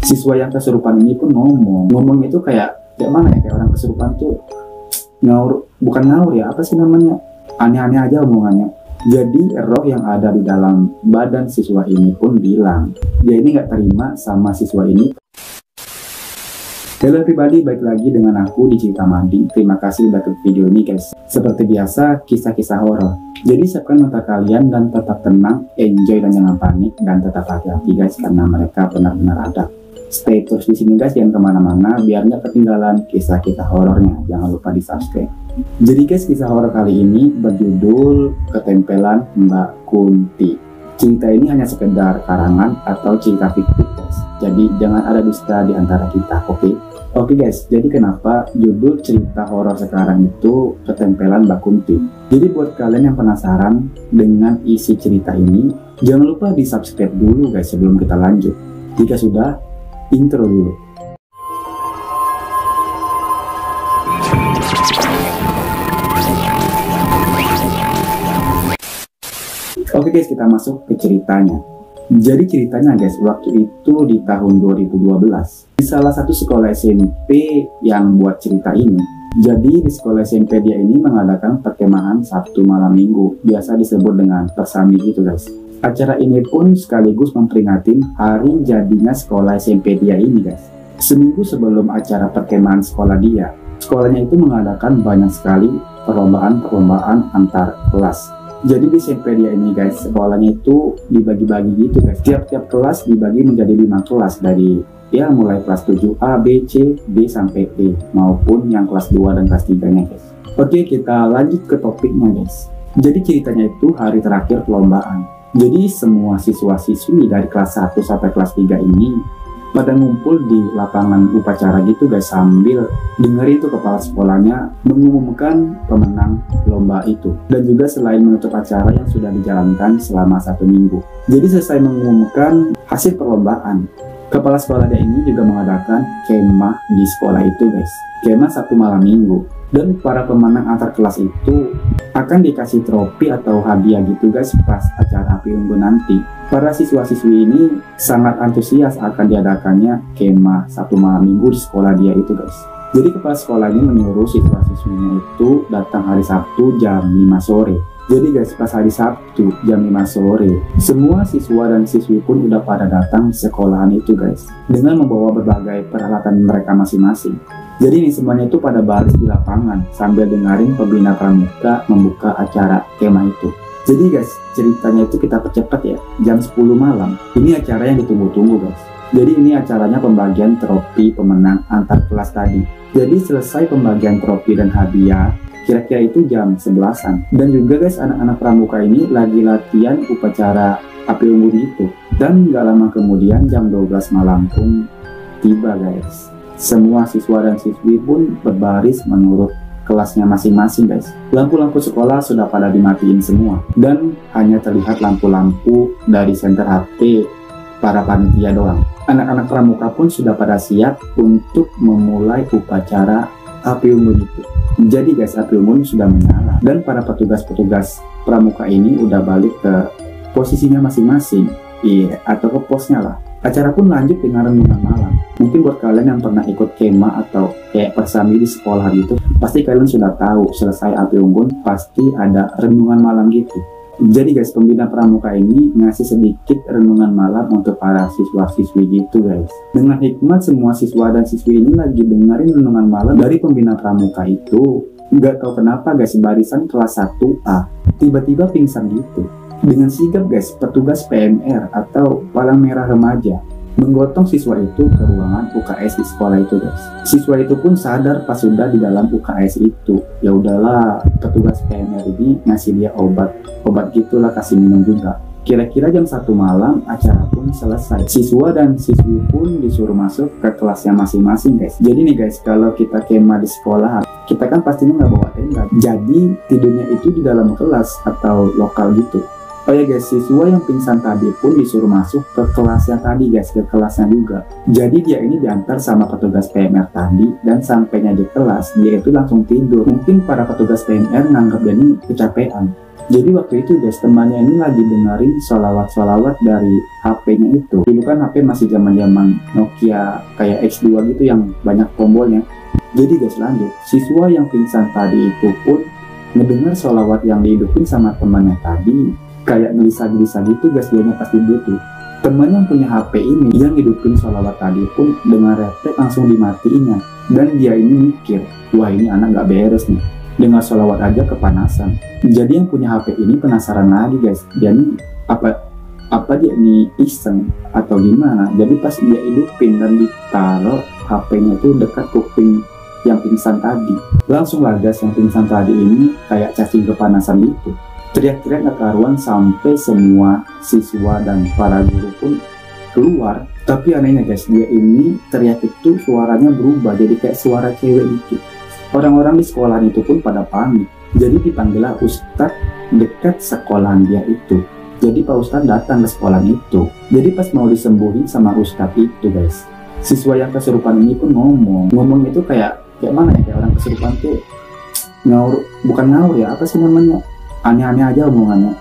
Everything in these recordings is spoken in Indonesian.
Siswa yang kesurupan ini pun ngomong itu kayak mana ya, kayak orang kesurupan tuh ngaur, bukan ngaur ya, apa sih namanya, aneh-aneh aja omongannya. Jadi roh yang ada di dalam badan siswa ini pun bilang dia ini nggak terima sama siswa ini. Halo everybody, balik lagi dengan aku di Cerita Mading. Terima kasih udah klik video ini guys. Seperti biasa, kisah-kisah horor. Jadi siapkan mata kalian dan tetap tenang, enjoy dan jangan panik, dan tetap hati-hati guys karena mereka benar-benar ada. Stay terus di sini guys, jangan kemana-mana biar nggak ketinggalan kisah-kisah horornya. Jangan lupa di subscribe. Jadi guys, kisah horor kali ini berjudul Ketempelan Mbak Kunti. Cerita ini hanya sekedar karangan atau cerita fiktif guys. Jadi jangan ada dusta di antara kita, oke? Oke guys, jadi kenapa judul cerita horor sekarang itu Ketempelan Mbak Kunti? Jadi buat kalian yang penasaran dengan isi cerita ini, jangan lupa di subscribe dulu guys sebelum kita lanjut. Jika sudah, intro dulu. Oke guys, kita masuk ke ceritanya. Jadi ceritanya guys, waktu itu di tahun 2012 di salah satu sekolah SMP yang buat cerita ini. Jadi di sekolah SMP dia ini mengadakan perkemahan Sabtu malam Minggu, biasa disebut dengan persami gitu guys. Acara ini pun sekaligus memperingati hari jadinya sekolah SMP dia ini guys. Seminggu sebelum acara perkemahan sekolah dia, sekolahnya itu mengadakan banyak sekali perlombaan antar kelas. Jadi di SMP dia ini guys, sekolahnya itu dibagi-bagi gitu guys. Tiap-tiap kelas dibagi menjadi 5 kelas, dari ya mulai kelas 7A, B, C, D sampai E, maupun yang kelas 2 dan kelas 3 nya guys. Oke, kita lanjut ke topiknya guys. Jadi ceritanya itu hari terakhir perlombaan. Jadi semua siswa-siswi dari kelas 1 sampai kelas 3 ini pada ngumpul di lapangan upacara gitu guys, sambil dengerin tuh kepala sekolahnya mengumumkan pemenang lomba itu. Dan juga selain menutup acara yang sudah dijalankan selama 1 minggu. Jadi selesai mengumumkan hasil perlombaan, kepala sekolah dia ini juga mengadakan kemah di sekolah itu guys. Kemah Sabtu malam Minggu. Dan para pemenang antar kelas itu akan dikasih trofi atau hadiah gitu guys pas acara api unggun nanti. Para siswa-siswi ini sangat antusias akan diadakannya kemah Sabtu malam Minggu di sekolah dia itu guys. Jadi kepala sekolah ini menyuruh siswa-siswinya itu datang hari Sabtu jam 5 sore. Jadi guys, pas hari Sabtu jam 5 sore, semua siswa dan siswi pun udah pada datang sekolahan itu guys, dengan membawa berbagai peralatan mereka masing-masing. Jadi ini semuanya itu pada baris di lapangan sambil dengerin pembina pramuka membuka acara kemah itu. Jadi guys, ceritanya itu kita percepat ya, jam 10 malam. Ini acara yang ditunggu-tunggu guys. Jadi ini acaranya pembagian trofi pemenang antar kelas tadi. Jadi selesai pembagian trofi dan hadiah, kira-kira itu jam 11-an. Dan juga guys, anak-anak pramuka ini lagi latihan upacara api unggun itu. Dan gak lama kemudian jam 12 malam pun tiba guys. Semua siswa dan siswi pun berbaris menurut kelasnya masing-masing guys. Lampu-lampu sekolah sudah pada dimatiin semua. Dan hanya terlihat lampu-lampu dari senter HP para panitia doang. Anak-anak pramuka pun sudah pada siap untuk memulai upacara api unggun itu. Jadi guys, api unggun sudah menyala dan para petugas-petugas pramuka ini udah balik ke posisinya masing-masing, atau ke posnya lah. Acara pun lanjut dengan renungan malam. Mungkin buat kalian yang pernah ikut kemah atau kayak persami di sekolah gitu, pasti kalian sudah tahu selesai api unggun pasti ada renungan malam gitu. Jadi guys, pembina pramuka ini ngasih sedikit renungan malam untuk para siswa-siswi gitu guys. Dengan hikmat semua siswa dan siswi ini lagi dengerin renungan malam dari pembina pramuka itu. Nggak tahu kenapa guys, barisan kelas 1A tiba-tiba pingsan gitu. Dengan sigap guys, petugas PMR atau Palang Merah Remaja menggotong siswa itu ke ruangan UKS di sekolah itu guys. Siswa itu pun sadar pas sudah di dalam UKS itu. Ya udahlah, petugas PMR ini ngasih dia obat gitulah, kasih minum juga. Kira-kira jam 1 malam acara pun selesai. Siswa dan siswi pun disuruh masuk ke kelasnya masing-masing guys. Jadi nih guys, kalau kita kemah di sekolah, kita kan pastinya nggak bawa tenda. Jadi tidurnya itu di dalam kelas atau lokal gitu. Oh ya guys, siswa yang pingsan tadi pun disuruh masuk ke kelasnya tadi guys, ke kelasnya juga. Jadi dia ini diantar sama petugas PMR tadi, dan sampainya di kelas, dia itu langsung tidur. Mungkin para petugas PMR nganggap dia ini kecapean. Jadi waktu itu guys, temannya ini lagi dengerin sholawat-sholawat dari HP-nya itu. Dulu kan HP masih zaman-zaman Nokia kayak X2 gitu yang banyak tombolnya. Jadi guys lanjut, siswa yang pingsan tadi itu pun ngedengar sholawat yang dihidupin sama temannya tadi, kayak gelisah-gelisah gitu guys, dianya pas tidur tuh. Teman yang punya HP ini yang hidupin sholawat tadi pun dengan refleks langsung dimatiinnya. Dan dia ini mikir, wah ini anak gak beres nih, dengar sholawat aja kepanasan. Jadi yang punya HP ini penasaran lagi guys, dia ini apa dia ini iseng atau gimana. Jadi pas dia hidupin dan ditaruh HP-nya itu dekat kuping yang pingsan tadi, langsung lah guys yang pingsan tadi ini kayak cacing kepanasan gitu. Teriak-teriak gak karuan sampai semua siswa dan para guru pun keluar. Tapi anehnya guys, dia ini teriak itu suaranya berubah jadi kayak suara cewek gitu. Orang-orang di sekolah itu pun pada panik. Jadi dipanggillah Ustadz dekat sekolahan dia itu. Jadi Pak Ustadz datang ke sekolah itu. Jadi pas mau disembuhin sama Ustadz itu guys, siswa yang kesurupan ini pun ngomong itu kayak mana ya, kayak orang kesurupan tuh ngaur, bukan ngaur ya, apa sih namanya, aneh-aneh aja omongannya.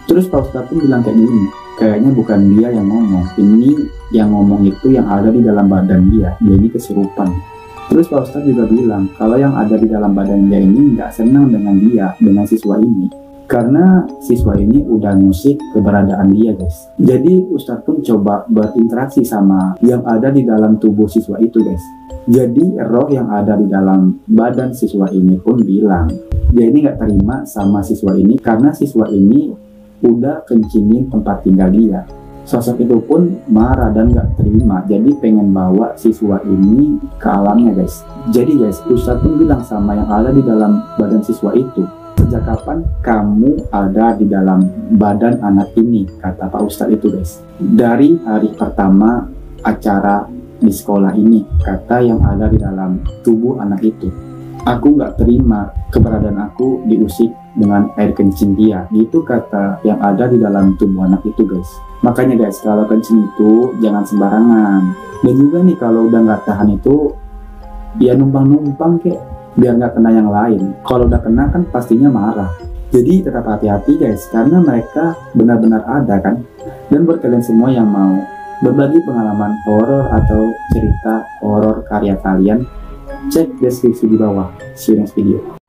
Terus Pak Ustadz pun bilang kayak gini, kayaknya bukan dia yang ngomong, ini yang ngomong itu yang ada di dalam badan dia ini kesurupan. Terus Pak Ustadz juga bilang kalau yang ada di dalam badan dia ini nggak senang dengan dia, dengan siswa ini, karena siswa ini udah ngusik keberadaan dia guys. Jadi Ustadz pun coba berinteraksi sama yang ada di dalam tubuh siswa itu guys. Jadi roh yang ada di dalam badan siswa ini pun bilang dia ini nggak terima sama siswa ini karena siswa ini udah kencingin tempat tinggal dia. Sosok itu pun marah dan nggak terima, jadi pengen bawa siswa ini ke alamnya guys. Jadi guys, Ustadz pun bilang sama yang ada di dalam badan siswa itu, sejak kapan kamu ada di dalam badan anak ini, kata Pak Ustadz itu guys. Dari hari pertama acara di sekolah ini, kata yang ada di dalam tubuh anak itu. Aku nggak terima keberadaan aku diusik dengan air kencing dia. Itu kata yang ada di dalam tubuh anak itu guys. Makanya guys, kalau kencing itu jangan sembarangan. Dan juga nih kalau udah nggak tahan itu, ya numpang-numpang kek, biar nggak kena yang lain. Kalau udah kena kan pastinya marah. Jadi tetap hati-hati guys, karena mereka benar-benar ada kan. Dan buat kalian semua yang mau berbagi pengalaman horor atau cerita horor karya kalian, cek deskripsi di bawah. See you next video.